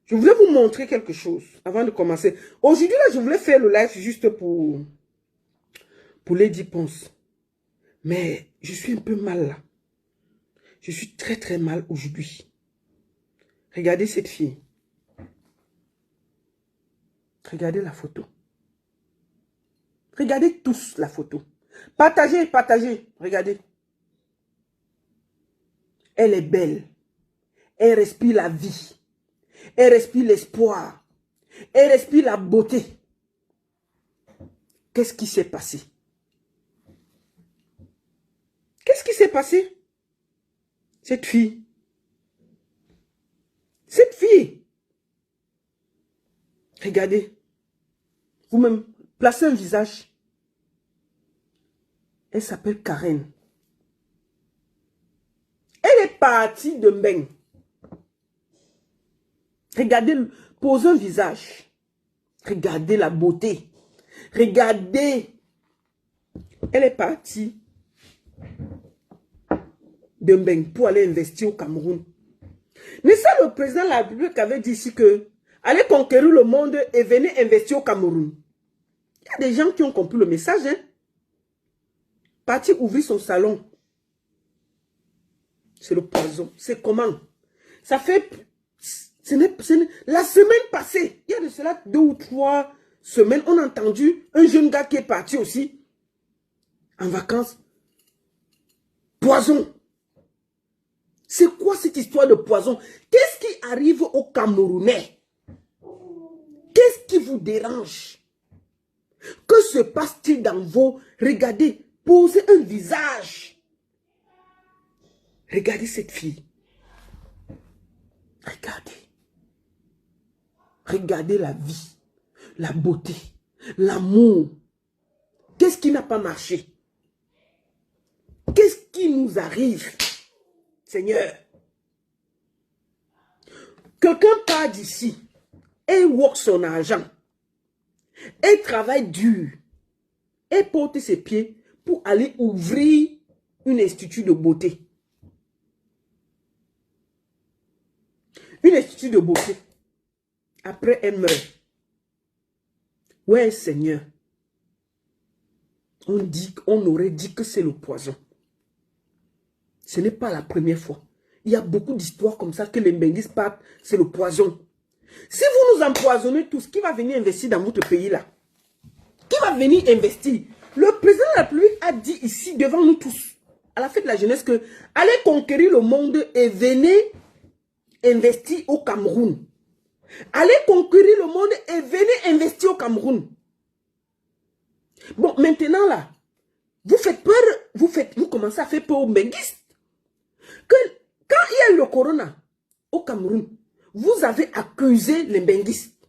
Je voulais vous montrer quelque chose avant de commencer. Aujourd'hui, là, je voulais faire le live juste pour Lady Ponce. Mais je suis un peu mal là. Je suis très très mal aujourd'hui. Regardez cette fille. Regardez la photo. Regardez tous la photo. Partagez, partagez. Regardez. Elle est belle. Elle respire la vie. Elle respire l'espoir. Elle respire la beauté. Qu'est-ce qui s'est passé? Qu'est-ce qui s'est passé? Cette fille. Cette fille. Regardez. Vous-même, placez un visage. Elle s'appelle Karen. Elle est partie de Mbeng. Regardez, posez un visage. Regardez la beauté. Regardez. Elle est partie de Mbeng pour aller investir au Cameroun. Mais ça, le président de la République avait dit ici que allez conquérir le monde et venez investir au Cameroun. Il y a des gens qui ont compris le message. Hein? Parti ouvrir son salon. C'est le poison. C'est comment? Ça fait... la semaine passée, il y a de cela 2 ou 3 semaines, on a entendu un jeune gars qui est parti aussi en vacances. Poison. C'est quoi cette histoire de poison? Qu'est-ce qui arrive aux Camerounais? Qu'est-ce qui vous dérange? Que se passe-t-il dans vos... Regardez, posez un visage. Regardez cette fille. Regardez. Regardez la vie, la beauté, l'amour. Qu'est-ce qui n'a pas marché? Qu'est-ce qui nous arrive, Seigneur? Quelqu'un part d'ici et work son argent, et travaille dur, et porte ses pieds pour aller ouvrir un institut de beauté. Un institut de beauté. Après, elle meurt. Ouais, Seigneur. On aurait dit que c'est le poison. Ce n'est pas la première fois. Il y a beaucoup d'histoires comme ça que les Mbenguis partent, c'est le poison. Si vous nous empoisonnez tous, qui va venir investir dans votre pays là? Qui va venir investir? Le président de la République a dit ici devant nous tous, à la fête de la jeunesse, que allez conquérir le monde et venez investir au Cameroun. Allez conquérir le monde et venez investir au Cameroun. Bon, maintenant là, vous faites peur, vous commencez à faire peur aux Mbenguistes. Que quand il y a eu le corona au Cameroun, vous avez accusé les Mbenguistes.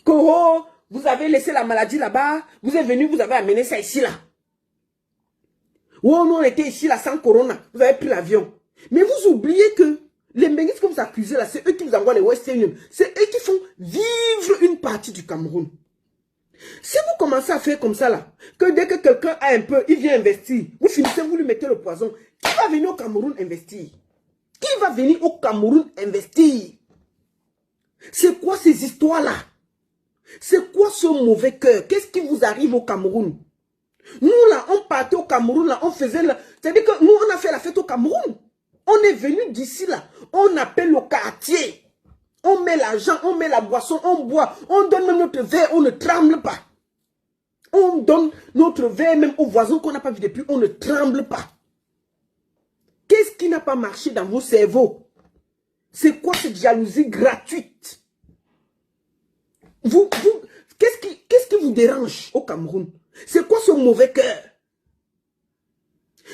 Que oh, vous avez laissé la maladie là-bas, vous êtes venu, vous avez amené ça ici là. Oh, nous on était ici là sans corona, vous avez pris l'avion. Mais vous oubliez que les Mbenguistes que vous accusez là, c'est eux qui vous envoient les Western Union. C'est eux qui font vivre une partie du Cameroun. Si vous commencez à faire comme ça là, que dès que quelqu'un a un peu, il vient investir, vous finissez, vous lui mettez le poison, qui va venir au Cameroun investir? Qui va venir au Cameroun investir? C'est quoi ces histoires-là? C'est quoi ce mauvais cœur? Qu'est-ce qui vous arrive au Cameroun? Nous là, on partait au Cameroun là, on faisait... C'est-à-dire que nous, on a fait la fête au Cameroun. On est venu d'ici là, on appelle le quartier. On met l'argent, on met la boisson, on boit, on donne même notre verre, on ne tremble pas. On donne notre verre même aux voisins qu'on n'a pas vu depuis, on ne tremble pas. Qu'est-ce qui n'a pas marché dans vos cerveaux? C'est quoi cette jalousie gratuite? Qu'est-ce qui vous dérange au Cameroun? C'est quoi ce mauvais cœur?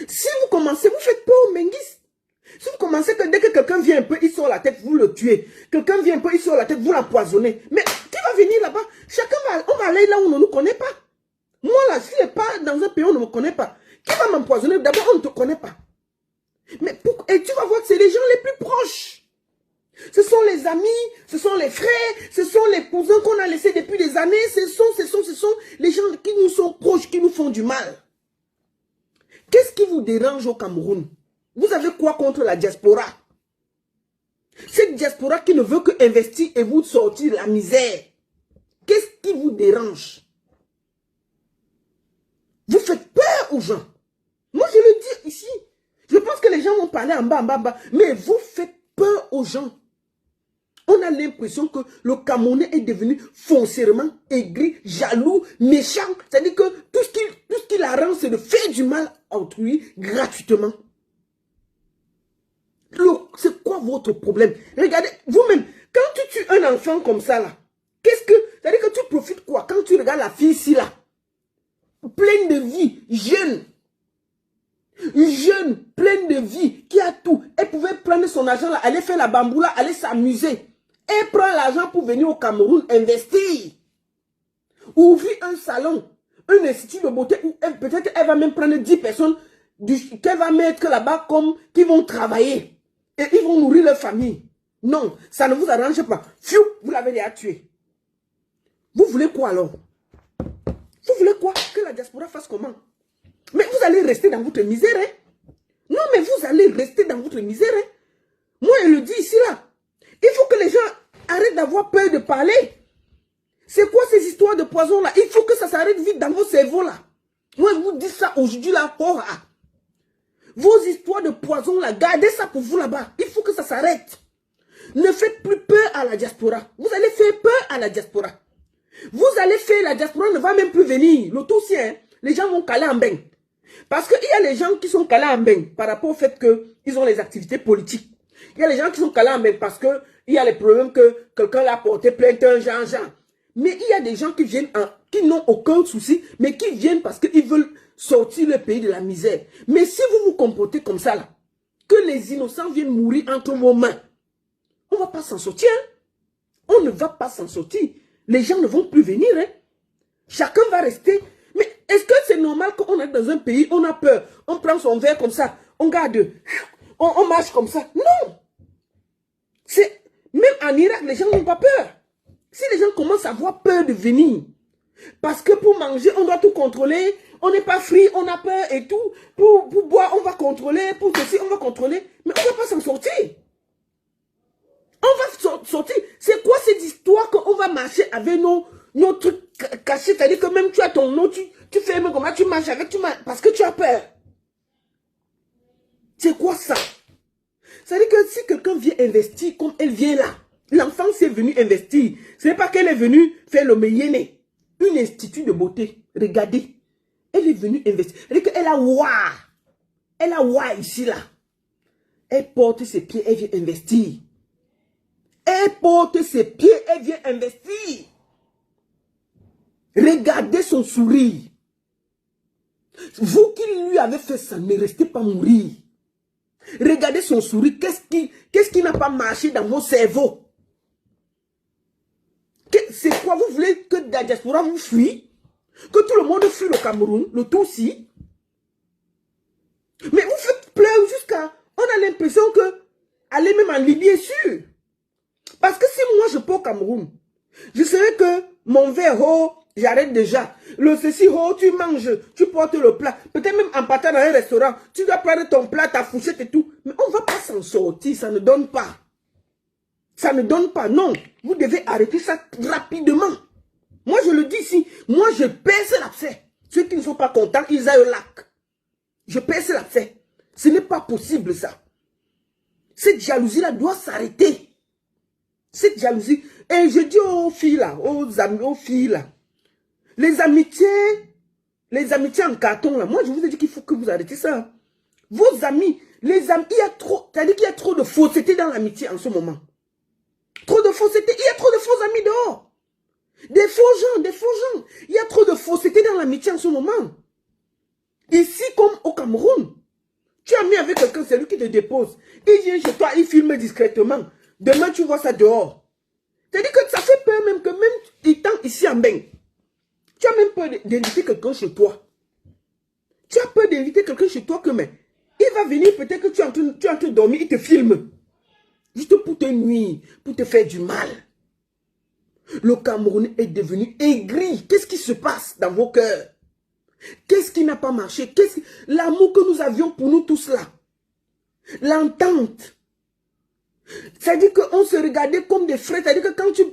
Si vous commencez, vous faites peur aux Mbenguistes. Si vous commencez que dès que quelqu'un vient un peu, il sort la tête, vous le tuez. Quelqu'un vient un peu, il sort la tête, vous l'empoisonnez. Mais qui va venir là-bas? Chacun va, on va aller là où on ne nous connaît pas. Moi là, si je n'ai pas dans un pays où on ne me connaît pas, qui va m'empoisonner? D'abord, on ne te connaît pas. Mais et tu vas voir que c'est les gens les plus proches. Ce sont les amis, ce sont les frères, ce sont les cousins qu'on a laissés depuis des années. Ce sont les gens qui nous sont proches, qui nous font du mal. Qu'est-ce qui vous dérange au Cameroun? Vous avez quoi contre la diaspora? Cette diaspora qui ne veut que investir et vous sortir de la misère. Qu'est-ce qui vous dérange? Vous faites peur aux gens. Moi, je le dis ici. Je pense que les gens vont parler en bas, en bas, en bas. Mais vous faites peur aux gens. On a l'impression que le Camerounais est devenu foncièrement aigri, jaloux, méchant. C'est-à-dire que tout ce qui l'arrange, c'est de faire du mal à autrui gratuitement. C'est quoi votre problème? Regardez, vous-même, quand tu tues un enfant comme ça, là, c'est-à-dire que tu profites quoi? Quand tu regardes la fille ici, là, pleine de vie, jeune, pleine de vie, qui a tout. Elle pouvait prendre son argent là, aller faire la bamboula, aller s'amuser. Elle prend l'argent pour venir au Cameroun investir. Ouvrir un salon, un institut de beauté où peut-être elle va même prendre 10 personnes qu'elle va mettre là-bas comme qui vont travailler. Et ils vont nourrir leur famille. Non, ça ne vous arrange pas. Fiou, vous l'avez déjà tué. Vous voulez quoi alors? Vous voulez quoi? Que la diaspora fasse comment? Mais vous allez rester dans votre misère. Hein? Non, mais vous allez rester dans votre misère. Hein? Moi, je le dis ici, là. Il faut que les gens arrêtent d'avoir peur de parler. C'est quoi ces histoires de poison, là? Il faut que ça s'arrête vite dans vos cerveaux, là. Moi, je vous dis ça aujourd'hui, là, encore. Vos histoires de poison, là, gardez ça pour vous, là-bas. Il faut que ça s'arrête. Ne faites plus peur à la diaspora. Vous allez faire peur à la diaspora. Vous allez faire, la diaspora ne va même plus venir. Le tout, c'est, hein, les gens vont caler en bain. Parce qu'il y a les gens qui sont calés en bain par rapport au fait qu'ils ont les activités politiques. Il y a les gens qui sont calés en bain parce qu'il y a les problèmes que quelqu'un l'a porté plainte, un genre. Mais il y a des gens qui viennent, qui n'ont aucun souci, mais qui viennent parce qu'ils veulent sortir le pays de la misère. Mais si vous vous comportez comme ça, là, que les innocents viennent mourir entre vos mains, on ne va pas s'en sortir. Hein? On ne va pas s'en sortir. Les gens ne vont plus venir. Hein? Chacun va rester. Mais est-ce que c'est normal qu'on est dans un pays, on a peur, on prend son verre comme ça, on garde, on marche comme ça? Non. Même en Irak, les gens n'ont pas peur. Si les gens commencent à avoir peur de venir, parce que pour manger, on doit tout contrôler, on n'est pas free, on a peur et tout, pour boire, on va contrôler, pour ceci, on va contrôler, mais on ne va pas s'en sortir. On va sortir. C'est quoi cette histoire qu'on va marcher avec nos trucs cachés? C'est-à-dire que même tu as ton nom, tu fais même comment tu marches avec, parce que tu as peur. C'est quoi ça? C'est-à-dire que si quelqu'un vient investir comme elle vient là, l'enfant s'est venu investir. Ce n'est pas qu'elle est venue faire le meilleur. Une institut de beauté. Regardez. Elle est venue investir. C'est-à-dire qu'elle a ouah. Elle a ouah ici là. Elle porte ses pieds, elle vient investir. Elle porte ses pieds, elle vient investir. Regardez son sourire. Vous qui lui avez fait ça, ne restez pas mourir. Regardez son sourire. Qu'est-ce qui n'a pas marché dans vos cerveaux? C'est quoi? Vous voulez que la diaspora vous fuit? Que tout le monde fuit le Cameroun, le Tutsi? Mais vous faites pleurer jusqu'à... On a l'impression que aller même en Libye est sûr. Parce que si moi je pars au Cameroun, je sais que mon verre, oh, j'arrête déjà. Le ceci, oh, tu manges, tu portes le plat. Peut-être même en partant dans un restaurant, tu dois prendre ton plat, ta fourchette et tout. Mais on ne va pas s'en sortir, ça ne donne pas. Ça ne donne pas, non. Vous devez arrêter ça rapidement. Moi, je le dis ici. Moi, je pèse l'abcès. Ceux qui ne sont pas contents, ils aillent au lac. Je pèse l'abcès. Ce n'est pas possible, ça. Cette jalousie-là doit s'arrêter. Cette jalousie. Et je dis aux filles là, aux amis, aux filles là, les amitiés en carton là, moi, je vous ai dit qu'il faut que vous arrêtez ça. Vos amis, les amis, il y a trop, c'est-à-dire qu'il y a trop de fausseté dans l'amitié en ce moment. Trop de fausseté. Il y a trop de faux amis dehors. Des faux gens, des faux gens. Il y a trop de fausseté dans l'amitié en ce moment. Ici, comme au Cameroun, tu as mis avec quelqu'un, c'est lui qui te dépose. Il vient chez toi, il filme discrètement. Demain, tu vois ça dehors. C'est-à-dire que ça fait peur même que même étant ici en bain, tu as même peur d'inviter quelqu'un chez toi. Tu as peur d'inviter quelqu'un chez toi que, mais il va venir, peut-être que tu es en train de dormir, il te filme. Juste pour te nuire, pour te faire du mal. Le Cameroun est devenu aigri. Qu'est-ce qui se passe dans vos cœurs? Qu'est-ce qui n'a pas marché? L'amour que nous avions pour nous tous là. L'entente. C'est-à-dire qu'on se regardait comme des frères. C'est-à-dire que quand tu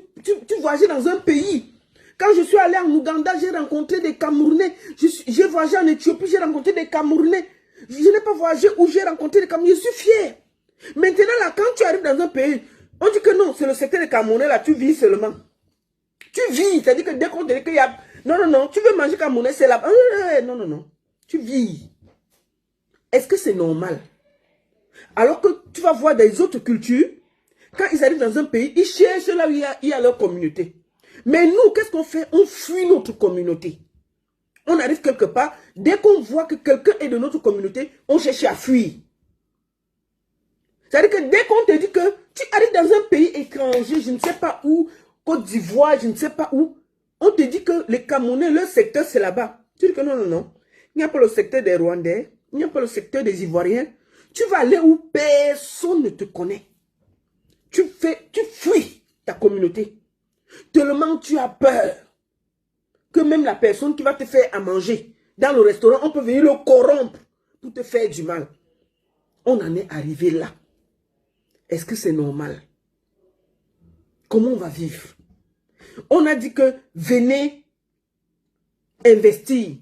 voyageais dans un pays, quand je suis allé en Ouganda, j'ai rencontré des Camerounais. J'ai voyagé en Éthiopie, j'ai rencontré des Camerounais. Je n'ai pas voyagé où j'ai rencontré des Camerounais. Je suis fier. Maintenant, là, quand tu arrives dans un pays, on dit que non, c'est le secteur des Camerounais, là, tu vis seulement. Tu vis. C'est-à-dire que dès qu'on te dit qu'il y a... Non, non, non, tu veux manger Camerounais, c'est là. Non, non, non. Tu vis. Est-ce que c'est normal? Alors que tu vas voir des autres cultures, quand ils arrivent dans un pays, ils cherchent là où il y a leur communauté. Mais nous, qu'est-ce qu'on fait? On fuit notre communauté. On arrive quelque part, dès qu'on voit que quelqu'un est de notre communauté, on cherche à fuir. C'est-à-dire que dès qu'on te dit que tu arrives dans un pays étranger, je ne sais pas où, Côte d'Ivoire, je ne sais pas où, on te dit que les Camerounais, leur secteur, c'est là-bas. Tu dis que non, non, non. Il n'y a pas le secteur des Rwandais, il n'y a pas le secteur des Ivoiriens. Tu vas aller où personne ne te connaît. Tu fuis ta communauté. Tellement tu as peur que même la personne qui va te faire à manger dans le restaurant, on peut venir le corrompre pour te faire du mal. On en est arrivé là. Est-ce que c'est normal? Comment on va vivre? On a dit que venez investir.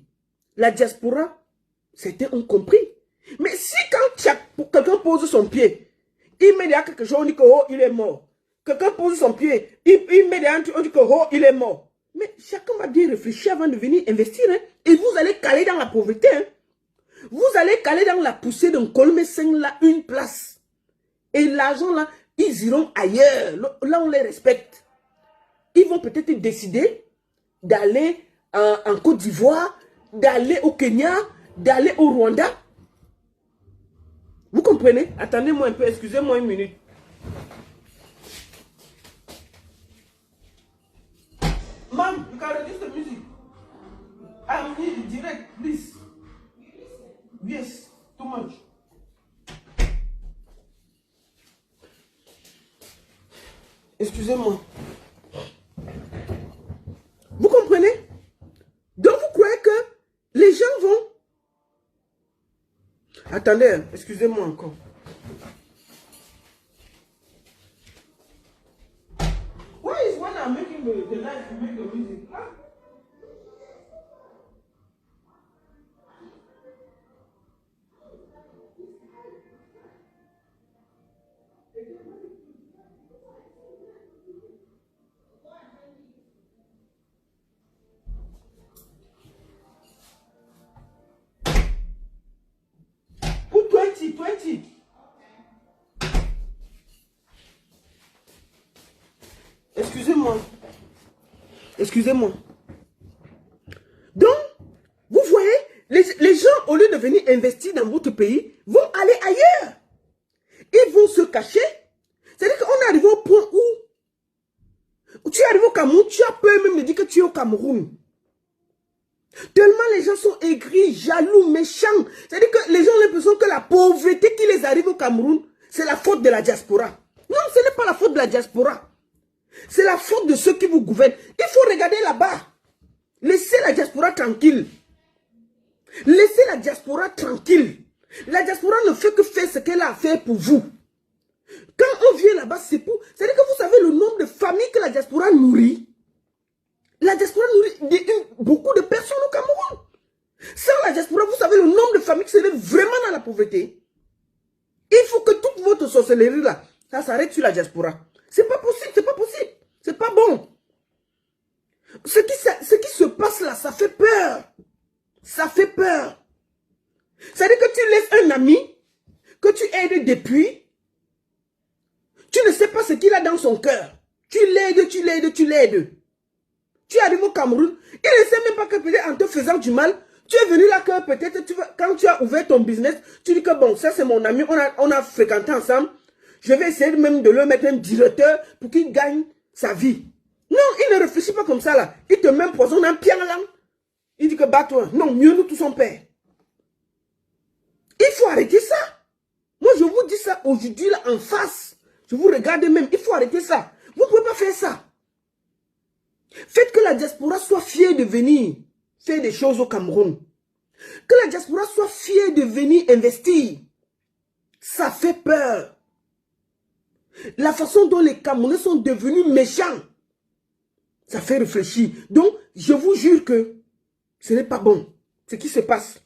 La diaspora, c'était on compris. Mais si quand quelqu'un pose son pied, il met derrière quelque chose, on dit que oh, il est mort. Quelqu'un pose son pied, il met derrière, on dit que oh, il est mort. Mais chacun va bien réfléchir avant de venir investir. Hein? Et vous allez caler dans la pauvreté. Hein? Vous allez caler dans la poussée d'un colmé-seng là une place. Et l'argent là, ils iront ailleurs. Là, on les respecte. Ils vont peut-être décider d'aller en Côte d'Ivoire, d'aller au Kenya, d'aller au Rwanda. Vous comprenez? Attendez-moi un peu, excusez-moi une minute. Mom, you can reduce the music. I need direct, please. Yes, too much. Excusez-moi. Vous comprenez? Donc vous croyez que les gens vont... Attendez, excusez-moi encore. Why is when I'm making the light to make the music? Huh? Put 20. Excusez-moi. Excusez-moi. Donc, vous voyez, les gens, au lieu de venir investir dans votre pays, vont aller ailleurs. Ils vont se cacher. C'est-à-dire qu'on est arrivé au point où tu es arrivé au Cameroun, tu as peur même de dire que tu es au Cameroun. Tellement les gens sont aigris, jaloux, méchants. C'est-à-dire que les gens ont l'impression que la pauvreté qui les arrive au Cameroun, c'est la faute de la diaspora. Non, ce n'est pas la faute de la diaspora. C'est la faute de ceux qui vous gouvernent. Il faut regarder là-bas. Laissez la diaspora tranquille. Laissez la diaspora tranquille. La diaspora ne fait que faire ce qu'elle a à faire pour vous. Quand on vient là-bas, c'est pour... C'est-à-dire que vous savez le nombre de familles que la diaspora nourrit. La diaspora nourrit beaucoup de personnes au Cameroun. Sans la diaspora, vous savez le nombre de familles qui seraient vraiment dans la pauvreté. Il faut que toute votre sorcellerie là, ça s'arrête sur la diaspora. C'est pas possible, c'est pas possible. C'est pas bon. Ce qui se passe là, ça fait peur. Ça fait peur. C'est-à-dire que tu laisses un ami que tu aides depuis. Tu ne sais pas ce qu'il a dans son cœur. Tu l'aides. Tu arrives au Cameroun, il ne sait même pas que peut-être en te faisant du mal, tu es venu là que peut-être, quand tu as ouvert ton business, tu dis que bon, ça c'est mon ami, on a fréquenté ensemble, je vais essayer même de le mettre un directeur pour qu'il gagne sa vie. Non, il ne réfléchit pas comme ça là. Il te met un poison dans pied là. Il dit que bats-toi. Non, mieux nous tous son père. Il faut arrêter ça. Moi je vous dis ça aujourd'hui là en face. Je vous regarde même, il faut arrêter ça. Vous ne pouvez pas faire ça. Faites que la diaspora soit fière de venir faire des choses au Cameroun. Que la diaspora soit fière de venir investir. Ça fait peur. La façon dont les Camerounais sont devenus méchants, ça fait réfléchir. Donc, je vous jure que ce n'est pas bon ce qui se passe.